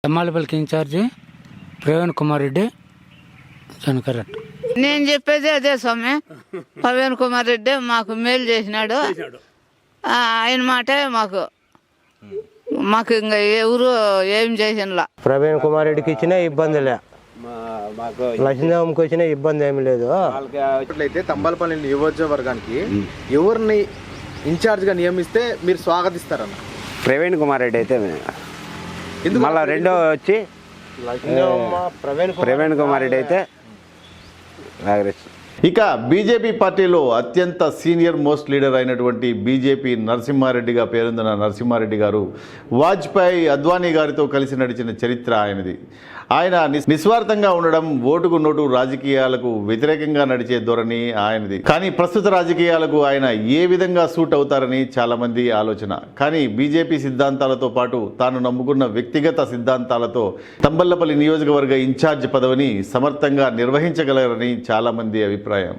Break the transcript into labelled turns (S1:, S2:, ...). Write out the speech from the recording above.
S1: తమ్మాలపల్లికి incharge Praveen Kumar Reddy జనకరెట్.
S2: నేను చెప్పేది అదే స్వామి. ప్రవీణ్ కుమార్ రెడ్డి మాకు మేలు చేసినాడు. ఆయన మాటే మాకు ఇంకా ఎవరు ఏం చేసినలా.
S3: ప్రవీణ్ కుమార్ రెడ్డికి ఇచ్చిన ఇబ్బందిలే, లక్ష్మీదేవంకి వచ్చిన ఇబ్బంది ఏమి లేదు.
S4: అయితే తంబాలపల్లి నియోజకవర్గానికి ఎవరిని ఇన్ఛార్జ్గా నియమిస్తే మీరు స్వాగతిస్తారన్న?
S5: ప్రవీణ్ కుమార్ రెడ్డి అయితే మళ్ళీ రెండో వచ్చి ప్రవీణ్ కుమార్ రెడ్డి అయితే కాంగ్రెస్.
S6: ఇక బీజేపీ పార్టీలో అత్యంత సీనియర్ మోస్ట్ లీడర్ అయినటువంటి బీజేపీ నరసింహారెడ్డిగా పేరొందిన నరసింహారెడ్డి గారు వాజ్పేయి అద్వానీ గారితో కలిసి నడిచిన చరిత్ర ఆయనది. ఆయన నిస్వార్థంగా ఉండడం, ఓటుకు నోటు రాజకీయాలకు వ్యతిరేకంగా నడిచే ధోరణి ఆయనది. కానీ ప్రస్తుత రాజకీయాలకు ఆయన ఏ విధంగా సూట్ అవుతారని చాలామంది ఆలోచన. కానీ బీజేపీ సిద్ధాంతాలతో పాటు తాను నమ్ముకున్న వ్యక్తిగత సిద్ధాంతాలతో తంబళ్లపల్లి నియోజకవర్గ ఇన్ఛార్జ్ పదవిని సమర్థంగా నిర్వహించగలరని చాలామంది అభిప్రాయం.